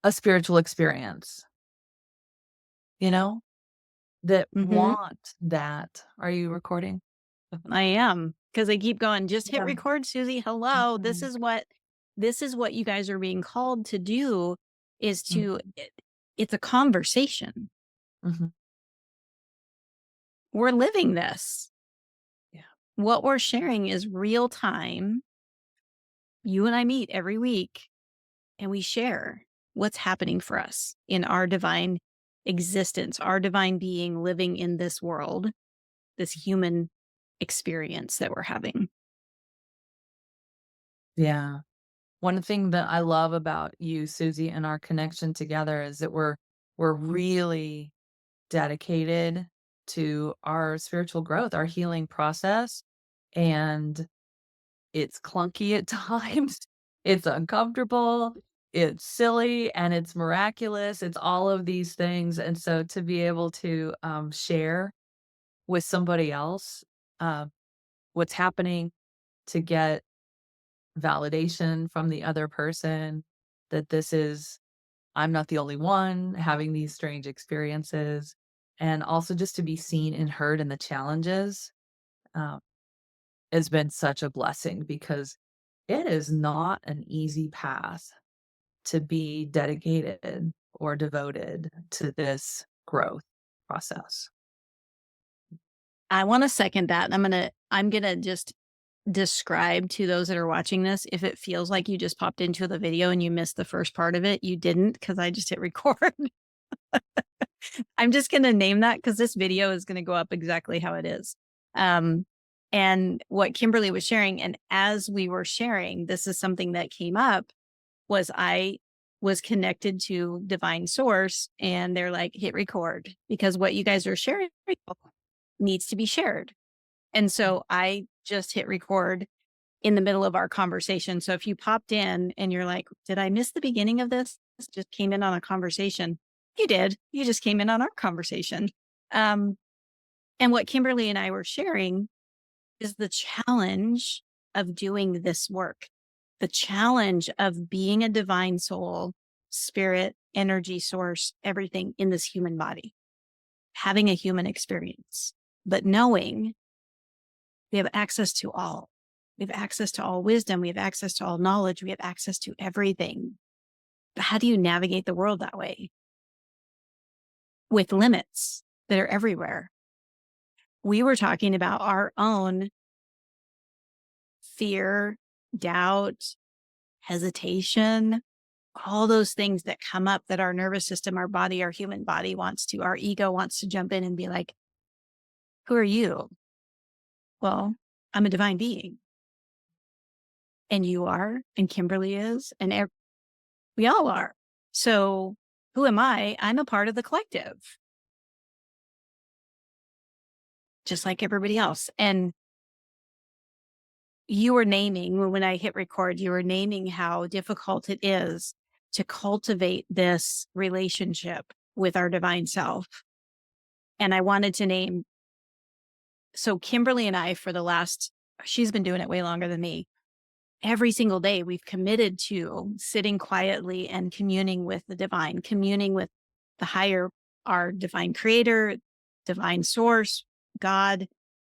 a spiritual experience, you know, that Mhm. want that. Are you recording? I am, because I keep going, "Just hit Yeah. record, Suzy. Hello. Mhm. This is what you guys are being called to do, is to Mhm. it's a conversation. Mhm. We're living this. Yeah. What we're sharing is real time. You and I meet every week, and we share what's happening for us in our divine existence, our divine being living in this world, this human experience that we're having." Yeah. One thing that I love about you, Susie, and our connection together is that we're really dedicated to our spiritual growth, our healing process, and it's clunky at times, it's uncomfortable, it's silly, and it's miraculous, it's all of these things, and so to be able to, share with somebody else, uh, what's happening, to get validation from the other person that this is I'm not the only one having these strange experiences, and also just to be seen and heard in the challenges, um, has been such a blessing because it is not an easy path to be dedicated or devoted to this growth process. I wanna second that. I'm gonna just describe to those that are watching this, if it feels like you just popped into the video and you missed the first part of it, you didn't, because I just hit record. I'm just gonna name that because this video is gonna go up exactly how it is. Um, and what Kimberly was sharing, and as we were sharing, this is something that came up, was I was connected to divine source, and they're like, "Hit record," because what you guys are sharing needs to be shared. And so I just hit record in the middle of our conversation. So if you popped in and you're like, "Did I miss the beginning of this? This just came in on a conversation." You did. You just came in on our conversation. Um, and what Kimberly and I were sharing is the challenge of doing this work, the challenge of being a divine soul, spirit, energy source, everything in this human body, having a human experience, but knowing we have access to all. We have access to all wisdom. We have access to all knowledge. We have access to everything. But how do you navigate the world that way with limits that are everywhere? We were talking about our own fear, doubt, hesitation, all those things that come up that our nervous system, our body, our human body our ego wants to jump in and be like, "Who are you?" Well, I'm a divine being. And you are, and Kimberly is, and we all are. So who am I? I'm a part of the collective, just like everybody else. And you were naming, when I hit record, you were naming how difficult it is to cultivate this relationship with our divine self. And I wanted to name, so Kimberly and I, she's been doing it way longer than me. Every single day, we've committed to sitting quietly and communing with the divine, communing with the higher, our divine creator, divine source, God,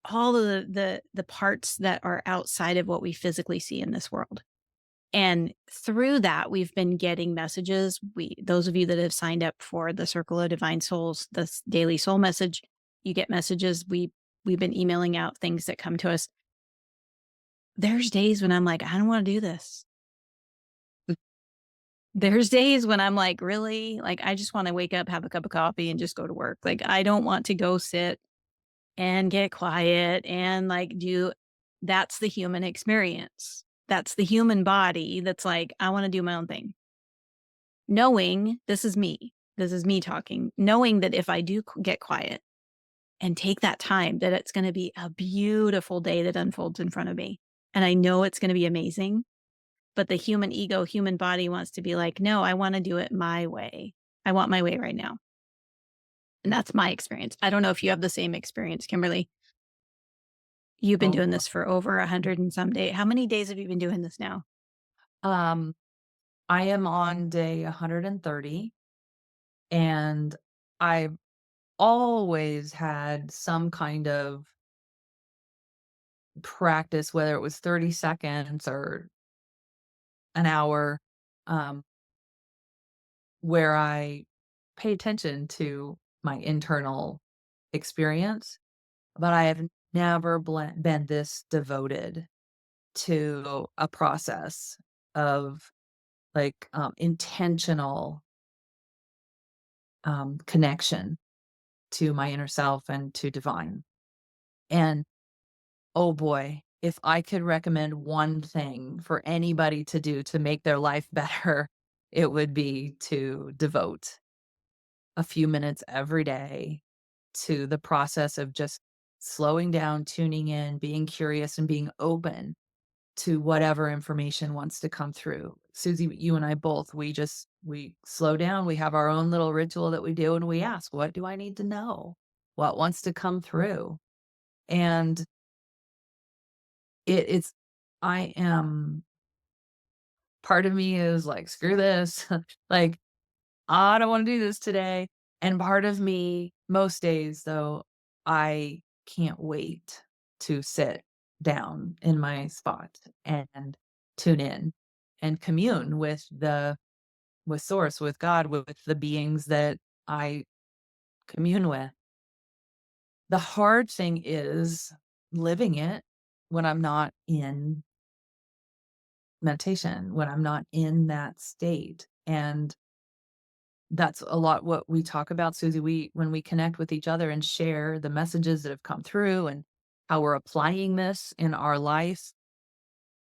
all of the parts that are outside of what we physically see in this world. And through that, we've been getting messages. Those of you that have signed up for the Circle of Divine Souls, this daily soul message, you get messages. We've been emailing out things that come to us. There's days when I'm like, I don't want to do this. There's days when I'm like, really? Like, I just want to wake up, have a cup of coffee, and just go to work. Like, I don't want to go sit and get quiet and like that's the human experience. That's the human body that's like, I want to do my own thing. Knowing this is me talking, knowing that if I do get quiet and take that time, that it's going to be a beautiful day that unfolds in front of me. And I know it's going to be amazing. But the human ego, human body wants to be like, no, I want to do it my way. I want my way right now. And that's my experience. I don't know if you have the same experience, Kimberly. You've been Oh, doing this for over 100 and some days. How many days have you been doing this now? I am on day 130, and I've always had some kind of practice, whether it was 30 seconds or an hour, um, where I pay attention to my internal experience, but I have never been this devoted to a process of like intentional connection to my inner self and to divine. And oh boy, if I could recommend one thing for anybody to do to make their life better, it would be to devote a few minutes every day to the process of just slowing down, tuning in, being curious, and being open to whatever information wants to come through. Susie, you and I both, we slow down, we have our own little ritual that we do, and we ask, "What do I need to know? What wants to come through?" And it's I am part of me is like, "Screw this." Like, "I don't wanna do this today." And part of me most days, though, I can't wait to sit down in my spot and tune in and commune with Source, with God, with the beings that I commune with. The hard thing is living it when I'm not in meditation, when I'm not in that state, and that's a lot what we talk about, Susie. We when we connect with each other and share the messages that have come through and how we're applying this in our life,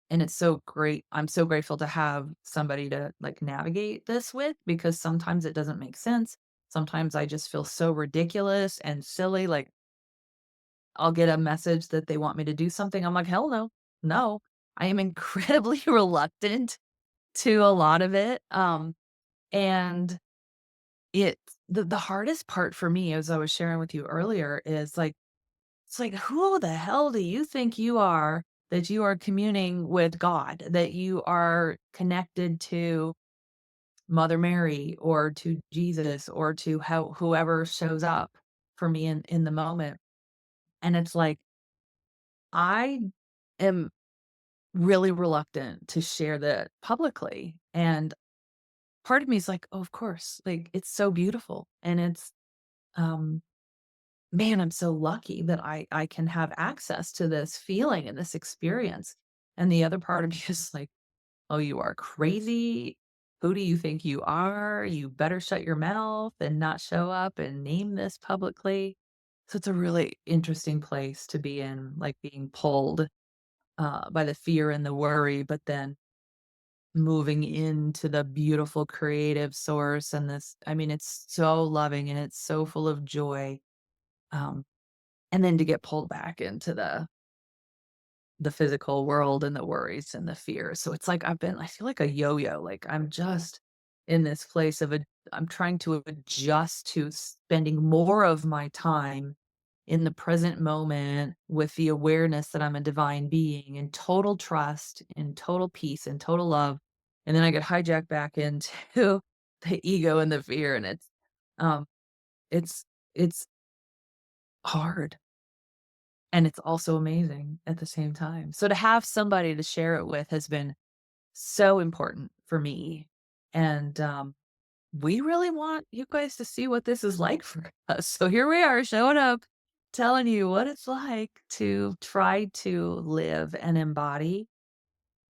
and it's so great. I'm so grateful to have somebody to, like, navigate this with because sometimes it doesn't make sense. Sometimes I just feel so ridiculous and silly, like, I'll get a message that they want me to do something, I'm like, "Hell no. No." I am incredibly reluctant to a lot of it, and It the hardest part for me, as I was sharing with you earlier, is, like, it's like, who the hell do you think you are that you are communing with God, that you are connected to Mother Mary or to Jesus or to whoever shows up for me in the moment? And it's like, I am really reluctant to share that publicly, and part of me is like, "Oh, of course, like, it's so beautiful, and it's, um" man, I'm so lucky that I can have access to this feeling and this experience. And the other part of me is like, "Oh, you are crazy. Who do you think you are? You better shut your mouth and not show up and name this publicly." So it's a really interesting place to be in, like being pulled by the fear and the worry, but then moving into the beautiful creative source and this. I mean, it's so loving and it's so full of joy. Um, And then to get pulled back into the physical world and the worries and the fears. So it's like I feel like a yo-yo, like I'm just in this place of I'm trying to adjust to spending more of my time in the present moment with the awareness that I'm a divine being in total trust, in total peace, and total love. And then I get hijacked back into the ego and the fear. And um it's it's hard. And it's also amazing at the same time. So to have somebody to share it with has been so important for me, and, we really want you guys to see what this is like for us. So here we are showing up, telling you what it's like to try to live and embody,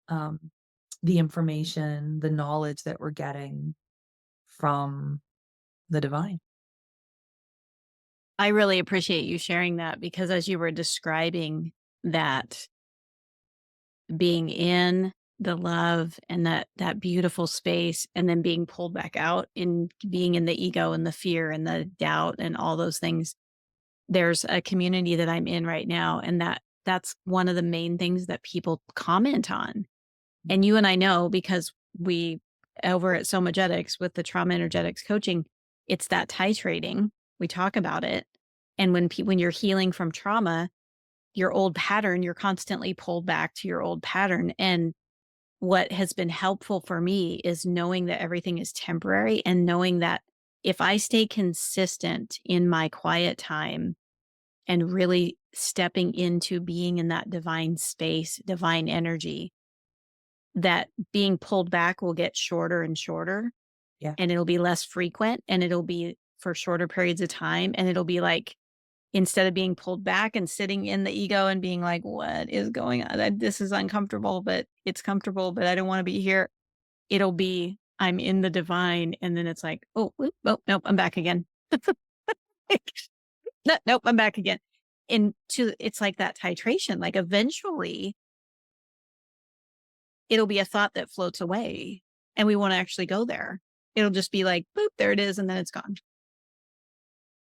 um, the information, the knowledge that we're getting from the divine. I really appreciate you sharing that because as you were describing that being in the love and that beautiful space and then being pulled back out in being in the ego and the fear and the doubt and all those things. There's a community that I'm in right now and that's one of the main things that people comment on. And you and I know because we over at Somagetics with the trauma energetics coaching, it's that titrating. We talk about it. And when you're healing from trauma, your old pattern, you're constantly pulled back to your old pattern. And what has been helpful for me is knowing that everything is temporary and knowing that if I stay consistent in my quiet time and really stepping into being in that divine space, divine energy, that being pulled back will get shorter and shorter Yeah. and it'll be less frequent and it'll be for shorter periods of time. And it'll be like, instead of being pulled back and sitting in the ego and being like, what is going on? This is uncomfortable, but it's comfortable, but I don't want to be here. It'll be, I'm in the divine. And then it's like, oh, oh nope, I'm back again. No, nope, I'm back again. It's like that titration. Like eventually it'll be a thought that floats away and we won't actually go there. It'll just be like, boop, there it is. And then it's gone.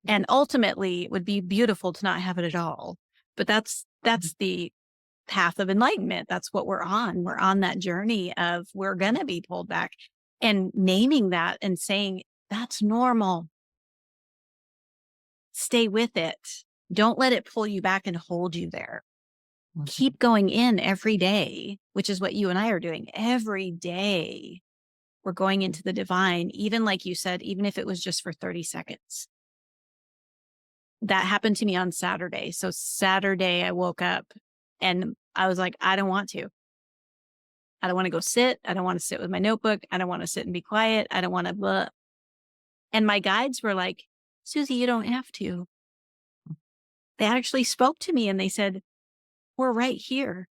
And ultimately, it would be beautiful to not have it at all. But that's the path of enlightenment. That's what we're on. We're on that journey of we're going to be pulled back and naming that and saying, that's normal. Stay with it. Don't let it pull you back and hold you there. Mhm. Keep going in every day, which is what you and I are doing every day. We're going into the divine, even like you said, even if it was just for 30 seconds. That happened to me on Saturday. So Saturday, I woke up and I was like, I don't want to. I don't want to go sit. I don't want to sit with my notebook. I don't want to sit and be quiet. I don't want to blah. And my guides were like, Susie, you don't have to. They actually spoke to me and they said, we're right here,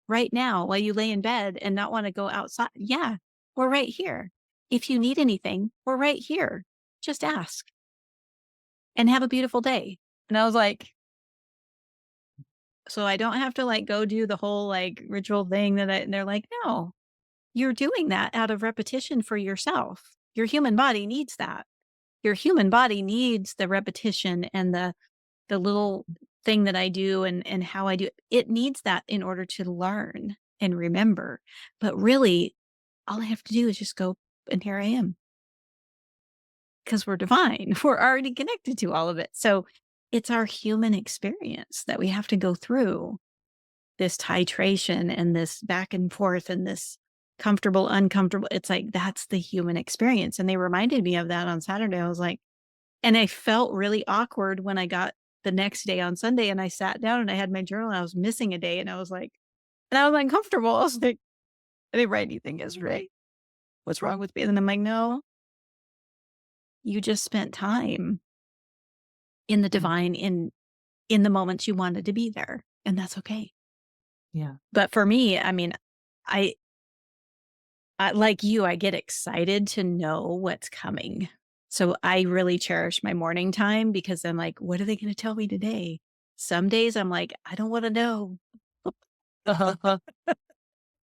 right now, while you lay in bed and not want to go outside. Yeah, we're right here. If you need anything, we're right here. Just ask and have a beautiful day. And I was like, so I don't have to like go do the whole like ritual thing and they're like, no, you're doing that out of repetition for yourself. Your human body needs that. Your human body needs the repetition and the little thing that I do and how I do it. It needs that in order to learn and remember. But really, all I have to do is just go and here I am because we're divine. We're already connected to all of it. So it's our human experience that we have to go through this titration and this back and forth and this comfortable, uncomfortable. It's like that's the human experience. And they reminded me of that on Saturday. I was like, and I felt really awkward when I got the next day on Sunday and I sat down and I had my journal and I was missing a day and I was like, and I was uncomfortable. I was like, I didn't write anything yesterday. What's wrong with me? And then I'm like, no, you just spent time in the Mm. divine in the moments you wanted to be there. And that's okay. Yeah. But for me, I mean, I like you, I get excited to know what's coming. So I really cherish my morning time because I'm like, what are they going to tell me today? Some days I'm like, I don't want to know.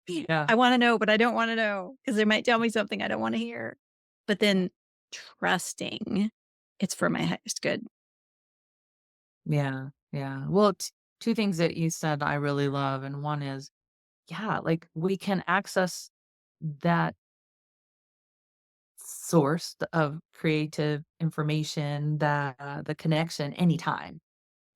Yeah. I want to know, but I don't want to know because they might tell me something I don't want to hear. But then trusting it's for my highest good. Yeah. Yeah. Well, 2 things that you said I really love, and one is, yeah, like, we can access that source of creative information, the connection anytime.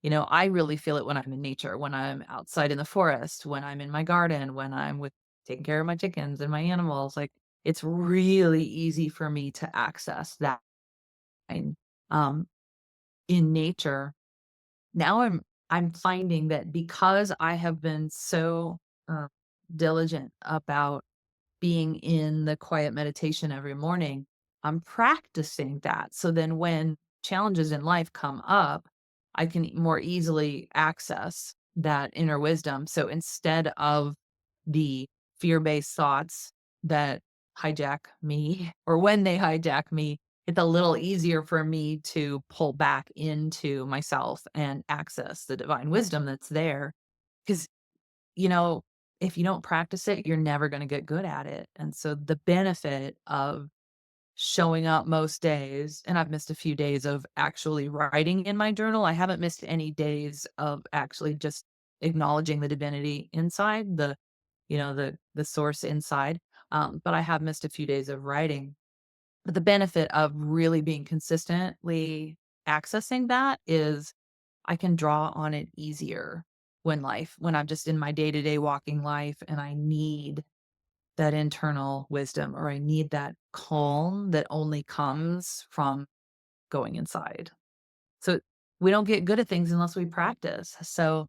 You know, I really feel it when I'm in nature, when I'm outside in the forest, when I'm in my garden, when I'm with taking care of my chickens and my animals, like, it's really easy for me to access that, and, um, in nature. Now I'm finding that because I have been so, uh, diligent about being in the quiet meditation every morning, I'm practicing that. So then when challenges in life come up, I can more easily access that inner wisdom. So instead of the fear-based thoughts that hijack me, or when they hijack me, it's a little easier for me to pull back into myself and access the divine wisdom that's there. Because, you know, if you don't practice it, you're never gonna get good at it, and so the benefit of showing up most days, and I've missed a few days of actually writing in my journal. I haven't missed any days of actually just acknowledging the divinity inside, the source inside, but I have missed a few days of writing. But the benefit of really being consistently accessing that is I can draw on it easier when I'm just in my day-to-day walking life and I need that internal wisdom, or I need that calm that only comes from going inside. So we don't get good at things unless we practice. So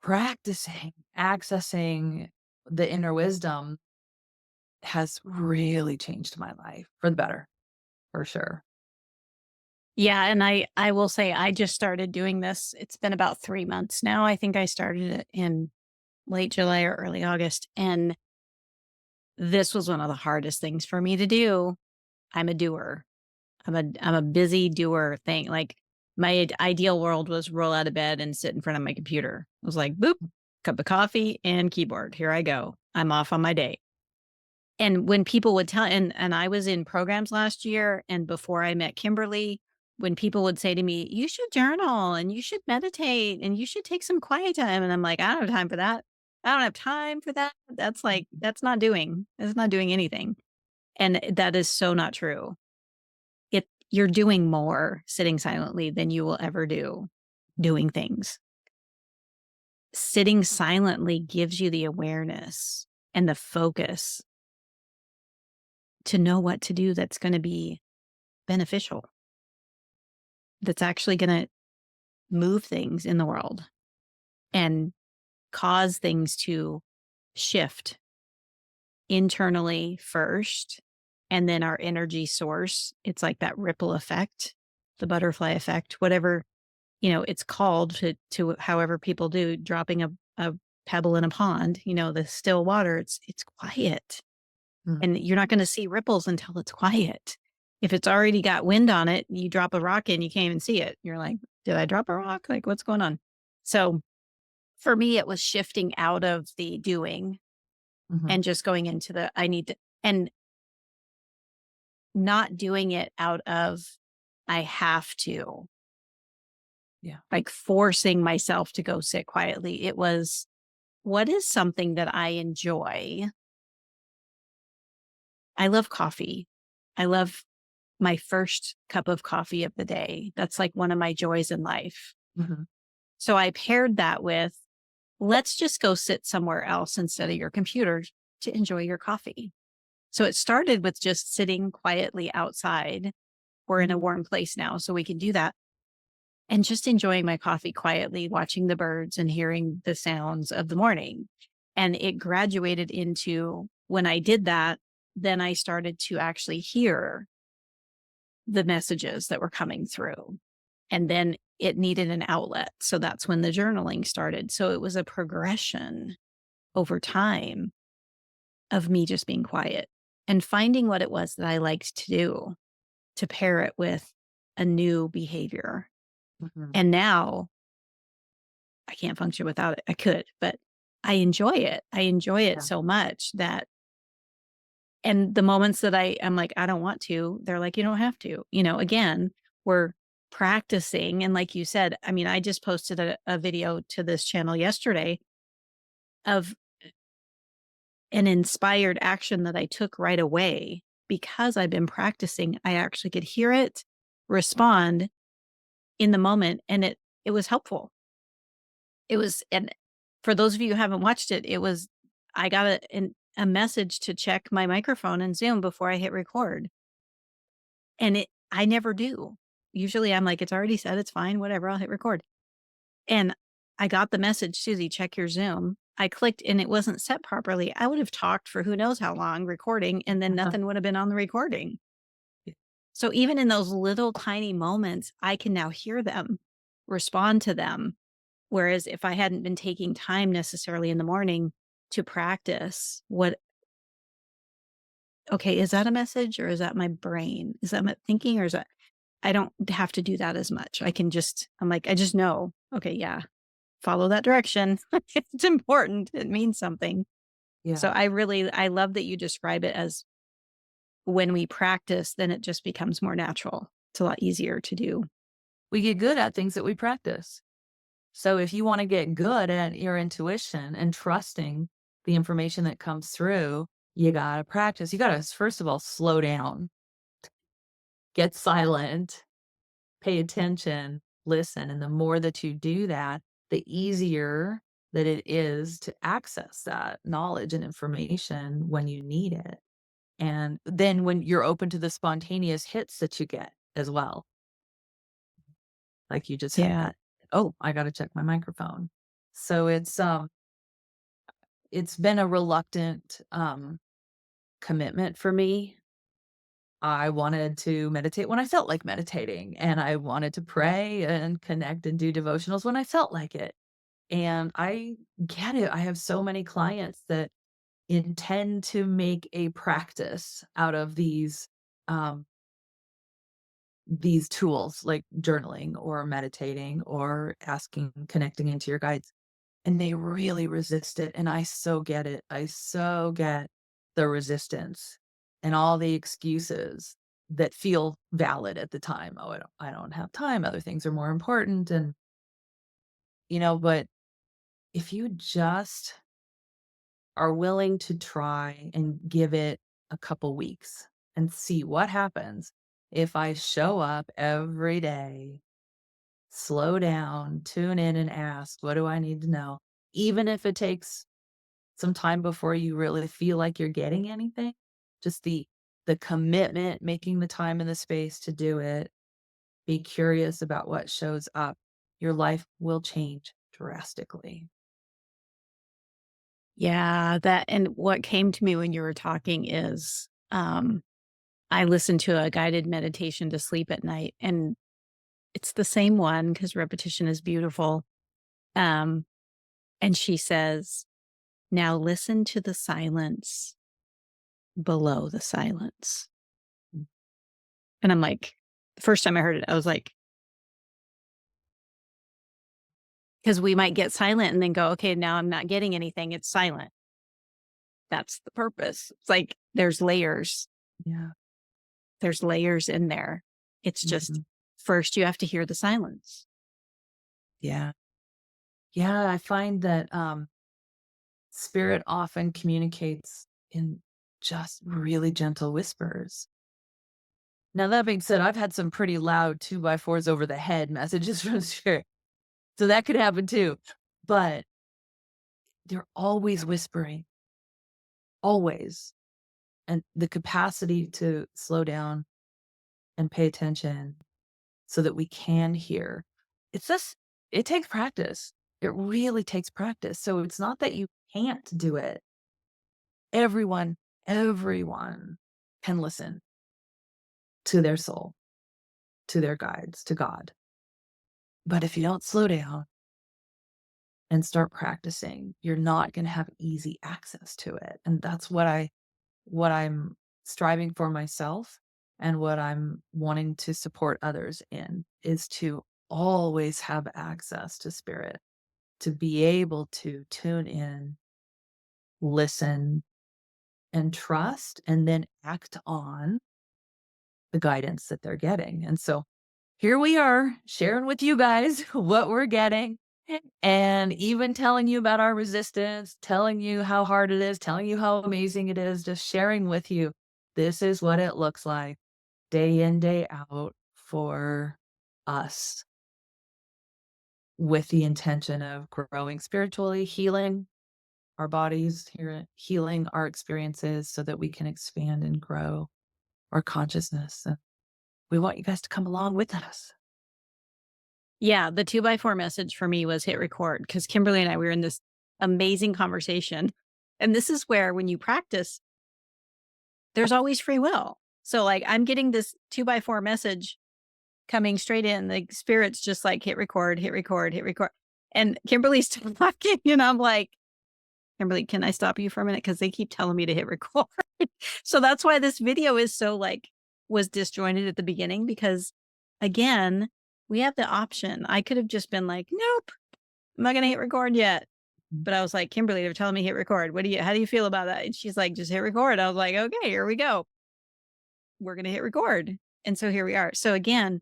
practicing, accessing the inner wisdom has really changed my life for the better, for sure. Yeah, and I will say I just started doing this. It's been about 3 months now. I think I started it in late July or early August, and this was one of the hardest things for me to do. I'm a doer. I'm a busy doer thing. Like, my ideal world was roll out of bed and sit in front of my computer. It was like, boop, cup of coffee and keyboard. Here I go. I'm off on my day. And when people would tell, and I was in programs last year and before I met Kimberly, when people would say to me, "You should journal and you should meditate and you should take some quiet time." And I'm like, "I don't have time for that. I don't have time for that. That's like that's not doing anything." And that is so not true. You're doing more sitting silently than you will ever do doing things. Sitting silently gives you the awareness and the focus to know what to do that's going to be beneficial, that's actually going to move things in the world and cause things to shift internally first. And then our energy source, it's like that ripple effect, the butterfly effect, whatever, it's called to however people do dropping a pebble in a pond, the still water, it's quiet. Mm, And you're not going to see ripples until it's quiet. If it's already got wind on it, you drop a rock in, you can't even see it. You're like, did I drop a rock? Like, what's going on? So for me, it was shifting out of the doing mhm. and just going into the I need to, and not doing it out of I have to, Yeah. like forcing myself to go sit quietly. It was, what is something that I enjoy? I love coffee. I love my first cup of coffee of the day. That's like one of my joys in life. Mhm. So I paired that with, let's just go sit somewhere else instead of your computer to enjoy your coffee. So it started with just sitting quietly outside. We're in a warm place now, so we can do that. And just enjoying my coffee quietly, watching the birds and hearing the sounds of the morning. And it graduated into, when I did that, then I started to actually hear the messages that were coming through. And then it needed an outlet. So that's when the journaling started. So it was a progression over time of me just being quiet and finding what it was that I liked to do to pair it with a new behavior. Mhm. And now I can't function without it. I could, but I enjoy it. I enjoy it Yeah. so much that, and the moments that I am like, I don't want to, they're like, you don't have to. Again, we're practicing. And like you said, I mean, I just posted a video to this channel yesterday of an inspired action that I took right away because I've been practicing. I actually could hear it, respond in the moment, and it was helpful. It was, and for those of you who haven't watched it, it was, I got a message to check my microphone in Zoom before I hit record. And I never do. Usually I'm like, it's already said, it's fine, whatever, I'll hit record. And I got the message, Suzy, check your Zoom. I clicked and it wasn't set properly. I would have talked for who knows how long recording, and then Uh-huh. nothing would have been on the recording. Yeah. So even in those little tiny moments, I can now hear them, respond to them. Whereas if I hadn't been taking time necessarily in the morning to practice what, okay, is that a message or is that my brain? Is that my thinking or is that, I don't have to do that as much. I can just, I'm like, I just know, okay, yeah, follow that direction. It's important. It means something. Yeah. So I love that you describe it as, when we practice, then it just becomes more natural. It's a lot easier to do. We get good at things that we practice. So if you wanna get good at your intuition and trusting the information that comes through, you gotta practice. You gotta, first of all, slow down, get silent, pay attention, listen, and the more that you do that, the easier that it is to access that knowledge and information when you need it. And then when you're open to the spontaneous hits that you get as well, like you just had Yeah. that, "Oh, I gotta check my microphone." So it's been a reluctant, commitment for me. I wanted to meditate when I felt like meditating, and I wanted to pray and connect and do devotionals when I felt like it. And I get it. I have so many clients that intend to make a practice out of these tools like journaling or meditating or asking, connecting into your guides, and they really resist it. And I so get it. I so get the resistance and all the excuses that feel valid at the time. Oh, I don't have time. Other things are more important. And, but if you just are willing to try and give it a couple weeks and see what happens if I show up every day, slow down, tune in and ask, what do I need to know? Even if it takes some time before you really feel like you're getting anything, just the commitment, making the time and the space to do it, be curious about what shows up. Your life will change drastically. Yeah, that and what came to me when you were talking is, I listened to a guided meditation to sleep at night, and it's the same one because repetition is beautiful. Um, and she says, "Now listen to the silence below the silence." And I'm like, the first time I heard it, I was like, because we might get silent and then go, "Okay, now I'm not getting anything. It's silent." That's the purpose. It's like Yeah. there's layers in there. It's just Mhm. first you have to hear the silence. Yeah. Yeah, I find that, spirit often communicates in just really gentle whispers. Now that being said, I've had some pretty loud 2 by 4s over the head messages from spirit, so that could happen too, but they're always whispering, always, and the capacity to slow down and pay attention so that we can hear. It's just it takes practice. It really takes practice, so it's not that you can't do it. Everyone can listen to their soul, to their guides, to God. But if you don't slow down and start practicing, you're not gonna have easy access to it, and that's what I'm striving for myself and what I'm wanting to support others in, is to always have access to spirit, to be able to tune in, listen, and trust, and then act on the guidance that they're getting. And so here we are sharing with you guys what we're getting and even telling you about our resistance, telling you how hard it is, telling you how amazing it is, just sharing with you. This is what it looks like day in, day out for us with the intention of growing spiritually, healing our bodies, healing our experiences so that we can expand and grow our consciousness. And we want you guys to come along with us. Yeah, the 2 by 4 message for me was hit record because Kimberly and I, we were in this amazing conversation. And this is where when you practice, there's always free will. So, like, I'm getting this 2 by 4 message coming straight in, the spirit's just like, "Hit record, hit record, hit record." And Kimberly's talking, and I'm like, "Kimberly, can I stop you for a minute? Because they keep telling me to hit record." So that's why this video is so, like, was disjointed at the beginning because, again, we have the option. I could have just been like, "Nope, I'm not gonna hit record yet." But I was like, "Kimberly, they're telling me hit record. How do you feel about that?" And she's like, "Just hit record." I was like, "Okay, here we go. We're gonna hit record." And so here we are. So again,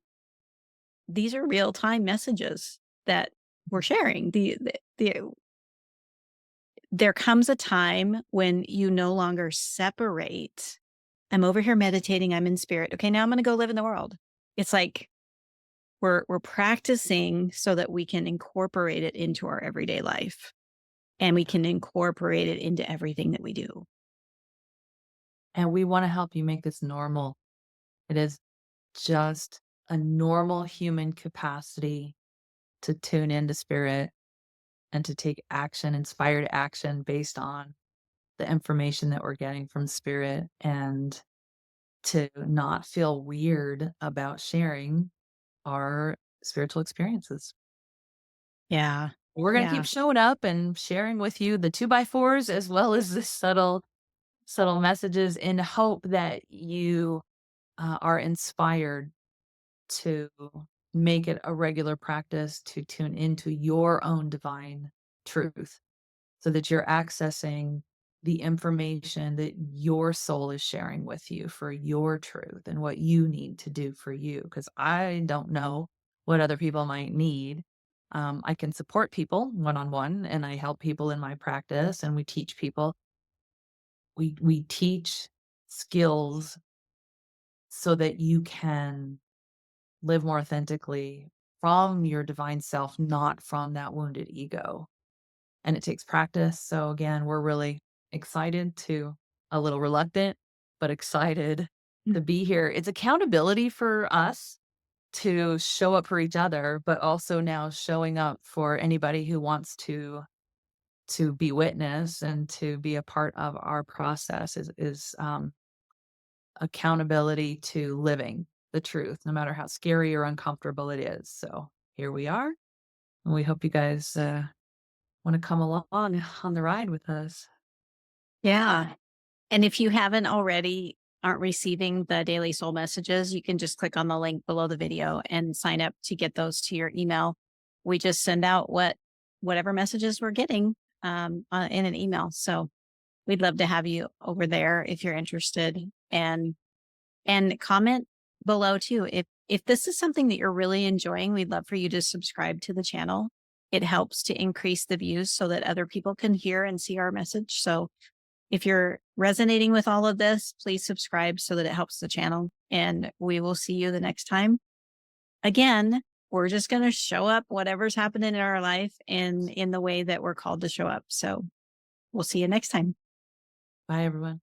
these are real time messages that we're sharing. There comes a time when you no longer separate. I'm over here meditating. I'm in spirit. Okay, now I'm going to go live in the world. It's like we're practicing so that we can incorporate it into our everyday life. and we can incorporate it into everything that we do. And we wanna help you make this normal. It is just a normal human capacity to tune into spirit and to take action, inspired action based on the information that we're getting from spirit, and to not feel weird about sharing our spiritual experiences. Yeah. We're gonna keep Yeah. showing up and sharing with you the 2 by 4s as well as the subtle messages in hope that you, are inspired to make it a regular practice to tune into your own divine truth, so that you're accessing the information that your soul is sharing with you for your truth and what you need to do for you. Because I don't know what other people might need. I can support people one on one, and I help people in my practice, and we teach people. We teach skills so that you can live more authentically from your divine self, not from that wounded ego. And it takes practice. So again, we're really excited to a little reluctant, but excited Mm. to be here. It's accountability for us to show up for each other, but also now showing up for anybody who wants to be witness and to be a part of our process is accountability to living the truth, no matter how scary or uncomfortable it is. So here we are, and we hope you guys want to come along on the ride with us. Yeah. And if you haven't already, aren't receiving the daily soul messages, you can just click on the link below the video and sign up to get those to your email. We just send out whatever messages we're getting in an email. So we'd love to have you over there if you're interested, and comment below too. If this is something that you're really enjoying, we'd love for you to subscribe to the channel. It helps to increase the views so that other people can hear and see our message. So if you're resonating with all of this, please subscribe so that it helps the channel. And we will see you the next time. Again, we're just going to show up whatever's happening in our life in the way that we're called to show up. So we'll see you next time. Bye, everyone.